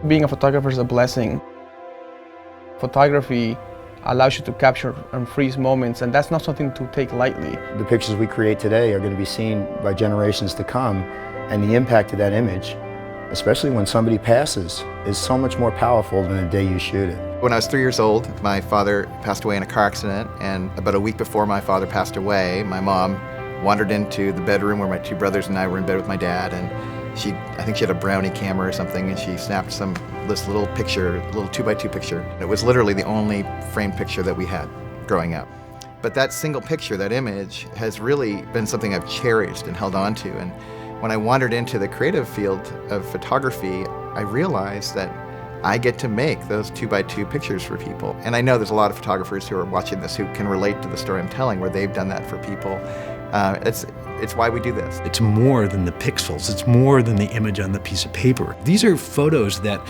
Being a photographer is a blessing. Photography allows you to capture and freeze moments, and that's not something to take lightly. The pictures we create today are going to be seen by generations to come, and the impact of that image, especially when somebody passes, is so much more powerful than the day you shoot it. When I was 3 years old, my father passed away in a car accident, and about a week before my father passed away, my mom wandered into the bedroom where my two brothers and I were in bed with my dad, and I think she had a brownie camera or something, and she snapped this little picture, a little 2x2 picture. It was literally the only framed picture that we had growing up. But that single picture, that image, has really been something I've cherished and held on to. And when I wandered into the creative field of photography, I realized that I get to make those 2x2 pictures for people. And I know there's a lot of photographers who are watching this who can relate to the story I'm telling, where they've done that for people. It's why we do this. It's more than the pixels. It's more than the image on the piece of paper. These are photos that,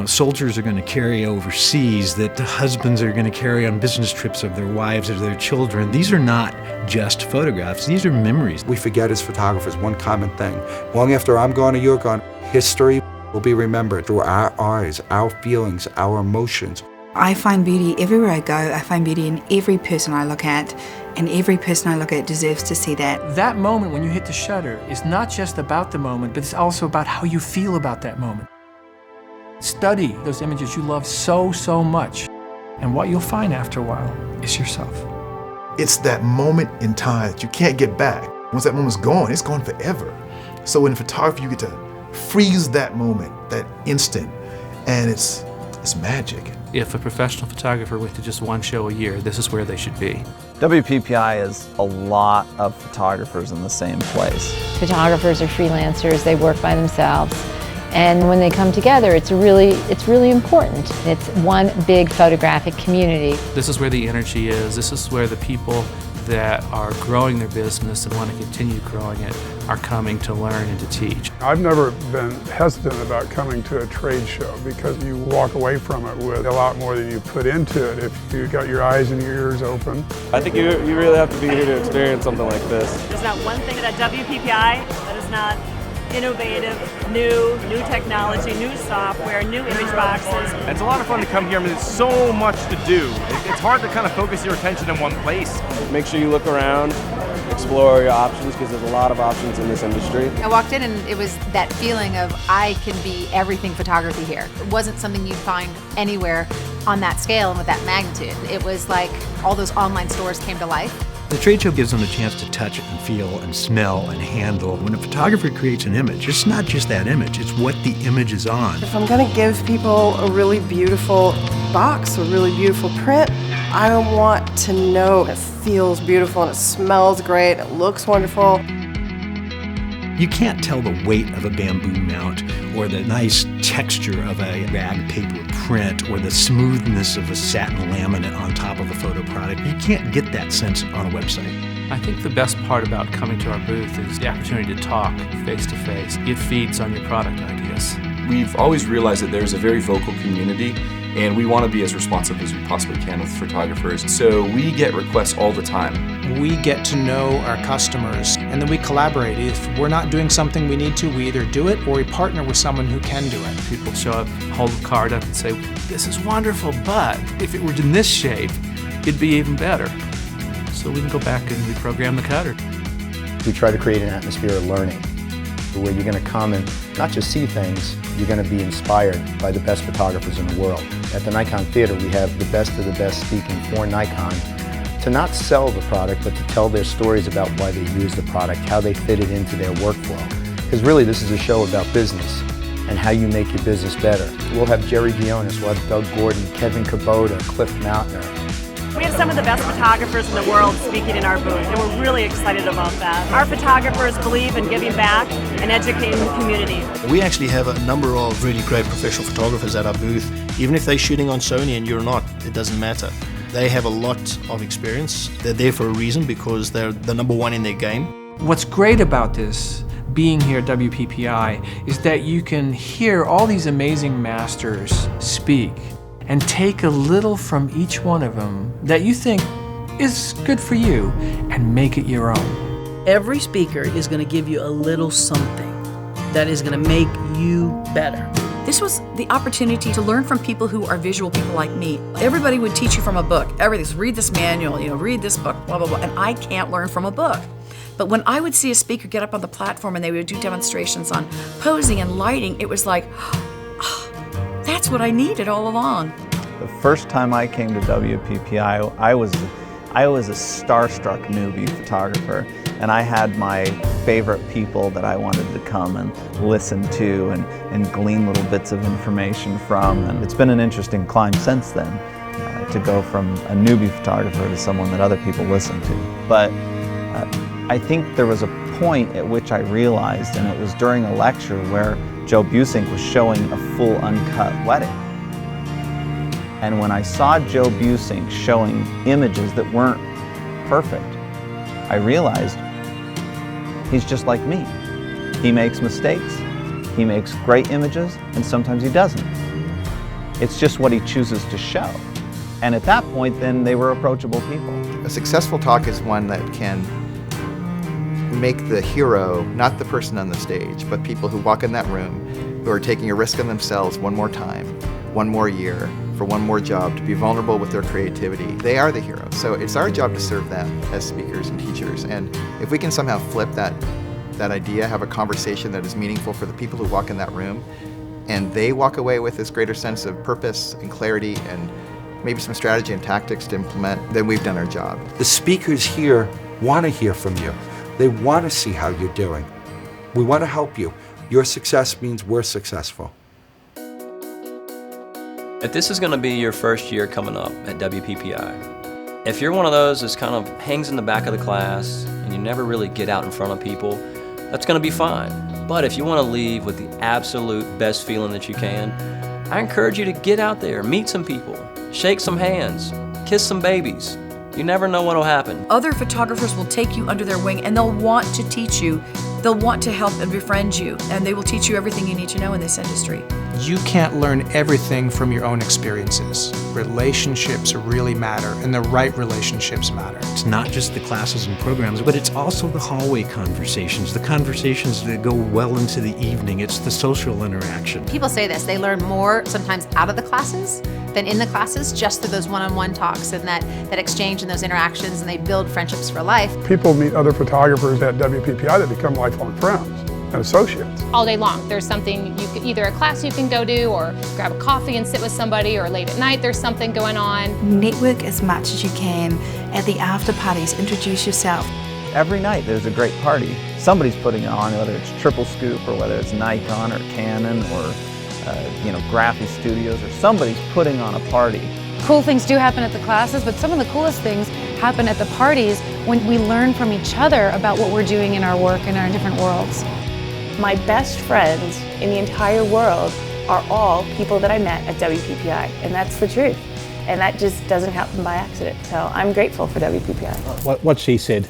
soldiers are going to carry overseas, that the husbands are going to carry on business trips of their wives or their children. These are not just photographs. These are memories. We forget as photographers one common thing. Long after I'm gone or you're gone, history will be remembered through our eyes, our feelings, our emotions. I find beauty everywhere I go. I find beauty in every person I look at, and every person I look at deserves to see that. That moment when you hit the shutter is not just about the moment, but it's also about how you feel about that moment. Study those images you love so, so much, and what you'll find after a while is yourself. It's that moment in time that you can't get back. Once that moment's gone, it's gone forever. So in photography, you get to freeze that moment, that instant, and it's magic. If a professional photographer went to just one show a year, this is where they should be. WPPI is a lot of photographers in the same place. Photographers are freelancers, they work by themselves. And when they come together, it's really important. It's one big photographic community. This is where the energy is. This is where the people that are growing their business and want to continue growing it are coming to learn and to teach. I've never been hesitant about coming to a trade show because you walk away from it with a lot more than you put into it if you got your eyes and your ears open. I think you really have to be here to experience something like this. There's not one thing at WPPI that is not innovative, new technology, new software, new image boxes. It's a lot of fun to come here. There's so much to do. It's hard to kind of focus your attention in one place. Make sure you look around, explore your options, because there's a lot of options in this industry. I walked in and it was that feeling of I can be everything photography here. It wasn't something you'd find anywhere on that scale and with that magnitude. It was like all those online stores came to life. The trade show gives them a chance to touch and feel and smell and handle. When a photographer creates an image, it's not just that image, it's what the image is on. If I'm going to give people a really beautiful box, a really beautiful print, I want to know it feels beautiful and it smells great, it looks wonderful. You can't tell the weight of a bamboo mount or the nice texture of a rag paper print or the smoothness of a satin laminate on top of a photo product. You can't get that sense on a website. I think the best part about coming to our booth is the opportunity to talk face to face. It feeds on your product ideas. We've always realized that there's a very vocal community, and we want to be as responsive as we possibly can with photographers. So we get requests all the time. We get to know our customers, and then we collaborate. If we're not doing something we need to, we either do it or we partner with someone who can do it. People show up, hold the card up and say, this is wonderful, but if it were in this shape, it'd be even better. So we can go back and reprogram the cutter. We try to create an atmosphere of learning, where you're going to come and not just see things, you're going to be inspired by the best photographers in the world. At the Nikon Theater, we have the best of the best speaking for Nikon to not sell the product, but to tell their stories about why they use the product, how they fit it into their workflow. Because really, this is a show about business and how you make your business better. We'll have Jerry Ghionis, we'll have Doug Gordon, Kevin Kubota, Cliff Mountainer. We have some of the best photographers in the world speaking in our booth, and we're really excited about that. Our photographers believe in giving back and educating the community. We actually have a number of really great professional photographers at our booth. Even if they're shooting on Sony and you're not, it doesn't matter. They have a lot of experience. They're there for a reason because they're the number one in their game. What's great about this, being here at WPPI, is that you can hear all these amazing masters speak and take a little from each one of them that you think is good for you and make it your own. Every speaker is going to give you a little something that is going to make you better. This was the opportunity to learn from people who are visual people like me. Everybody would teach you from a book. Everything's read this manual, read this book, blah, blah, blah. And I can't learn from a book. But when I would see a speaker get up on the platform and they would do demonstrations on posing and lighting, it was like, oh, that's what I needed all along. The first time I came to WPPI, I was a starstruck newbie photographer, and I had my favorite people that I wanted to come and listen to and glean little bits of information from. And it's been an interesting climb since then to go from a newbie photographer to someone that other people listen to. But I think there was a point at which I realized, and it was during a lecture where Joe Buissink was showing a full uncut wedding. And when I saw Joe Buissink showing images that weren't perfect, I realized he's just like me. He makes mistakes, he makes great images, and sometimes he doesn't. It's just what he chooses to show. And at that point, then they were approachable people. A successful talk is one that can make the hero not the person on the stage, but people who walk in that room who are taking a risk on themselves one more time, one more year, for one more job, to be vulnerable with their creativity. They are the hero. So it's our job to serve them as speakers and teachers. And if we can somehow flip that idea, have a conversation that is meaningful for the people who walk in that room, and they walk away with this greater sense of purpose and clarity and maybe some strategy and tactics to implement, then we've done our job. The speakers here want to hear from you. They want to see how you're doing. We want to help you. Your success means we're successful. If this is going to be your first year coming up at WPPI, if you're one of those that kind of hangs in the back of the class and you never really get out in front of people, that's going to be fine. But if you want to leave with the absolute best feeling that you can, I encourage you to get out there, meet some people, shake some hands, kiss some babies. You never know what will happen. Other photographers will take you under their wing and they'll want to teach you. They'll want to help and befriend you, and they will teach you everything you need to know in this industry. You can't learn everything from your own experiences. Relationships really matter, and the right relationships matter. It's not just the classes and programs, but it's also the hallway conversations, the conversations that go well into the evening. It's the social interaction. People say this, they learn more sometimes out of the classes than in the classes, just through those one-on-one talks and that exchange and those interactions, and they build friendships for life. People meet other photographers at WPPI that become lifelong friends and associates. All day long, there's something, either a class you can go to, or grab a coffee and sit with somebody, or late at night there's something going on. Network as much as you can. At the after parties, introduce yourself. Every night there's a great party. Somebody's putting it on, whether it's Triple Scoop or whether it's Nikon or Canon or Graphy Studios, or somebody's putting on a party. Cool things do happen at the classes, but some of the coolest things happen at the parties when we learn from each other about what we're doing in our work in our different worlds. My best friends in the entire world are all people that I met at WPPI, and that's the truth. And that just doesn't happen by accident. So I'm grateful for WPPI. What she said.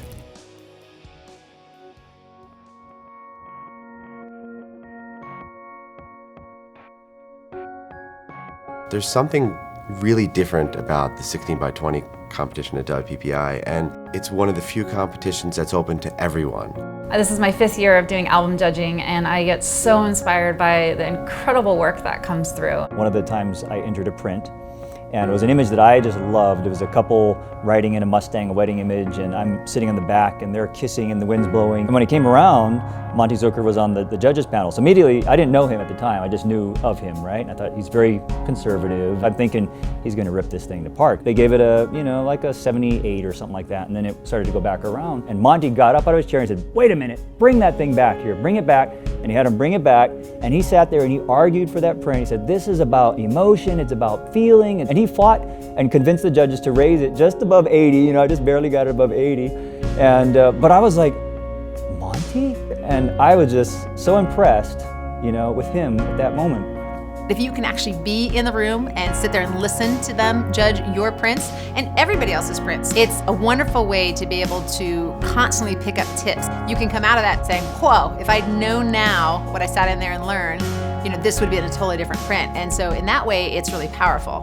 There's something really different about the 16x20 competition at WPPI, and it's one of the few competitions that's open to everyone. This is my 5th year of doing album judging, and I get so inspired by the incredible work that comes through. One of the times I entered a print, and it was an image that I just loved. It was a couple riding in a Mustang, a wedding image, and I'm sitting on the back and they're kissing and the wind's blowing. And when it came around, Monty Zucker was on the judges panel. So immediately, I didn't know him at the time, I just knew of him, right? And I thought he's very conservative. I'm thinking he's gonna rip this thing to park. They gave it a, like a 78 or something like that, and then it started to go back around. And Monty got up out of his chair and said, wait a minute, bring that thing back here, bring it back. And he had him bring it back, and he sat there and he argued for that print. He said, this is about emotion, it's about feeling. And he fought and convinced the judges to raise it just above 80. I just barely got it above 80. And, but I was like, Monty? And I was just so impressed, with him at that moment. If you can actually be in the room and sit there and listen to them judge your prints and everybody else's prints, it's a wonderful way to be able to constantly pick up tips. You can come out of that saying, whoa, if I'd known now what I sat in there and learned, this would be a totally different print. And so in that way, it's really powerful.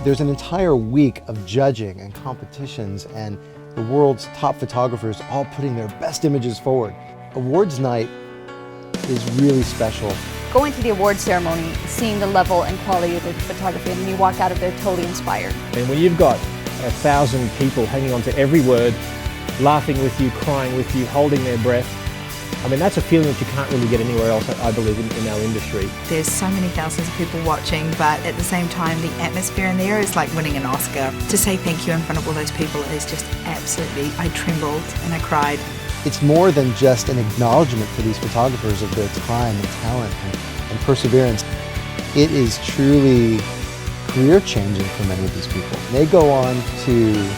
There's an entire week of judging and competitions and the world's top photographers all putting their best images forward. Awards night is really special. going to the award ceremony, seeing the level and quality of the photography, and then you walk out of there totally inspired. And when you've got 1,000 people hanging on to every word, laughing with you, crying with you, holding their breath, I mean, that's a feeling that you can't really get anywhere else, I believe, in our industry. There's so many thousands of people watching, but at the same time, the atmosphere in there is like winning an Oscar. To say thank you in front of all those people is just absolutely, I trembled and I cried. It's more than just an acknowledgement for these photographers of their time and talent and perseverance. It is truly career changing for many of these people. They go on to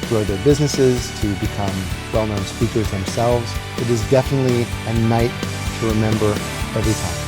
grow their businesses, to become well-known speakers themselves. It is definitely a night to remember every time.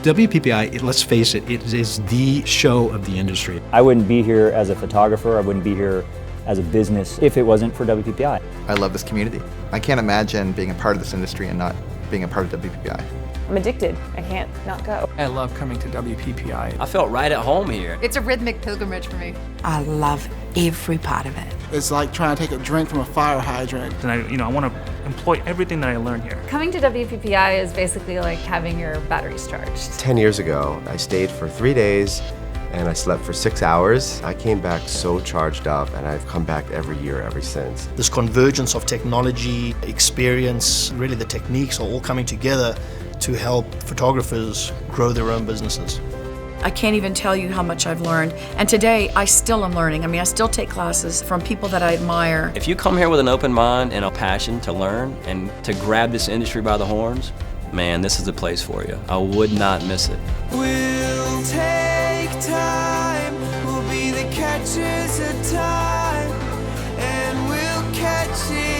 WPPI, let's face it, it is the show of the industry. I wouldn't be here as a photographer, I wouldn't be here as a business if it wasn't for WPPI. I love this community. I can't imagine being a part of this industry and not being a part of WPPI. I'm addicted. I can't not go. I love coming to WPPI. I felt right at home here. It's a rhythmic pilgrimage for me. I love every part of it. It's like trying to take a drink from a fire hydrant. And I want to employ everything that I learned here. Coming to WPPI is basically like having your batteries charged. 10 years ago, I stayed for 3 days and I slept for 6 hours. I came back so charged up, and I've come back every year ever since. This convergence of technology, experience, really the techniques are all coming together to help photographers grow their own businesses. I can't even tell you how much I've learned. And today, I still am learning. I mean, I still take classes from people that I admire. If you come here with an open mind and a passion to learn and to grab this industry by the horns, man, this is the place for you. I would not miss it. We'll take time, we'll be the catchers of time, and we'll catch it.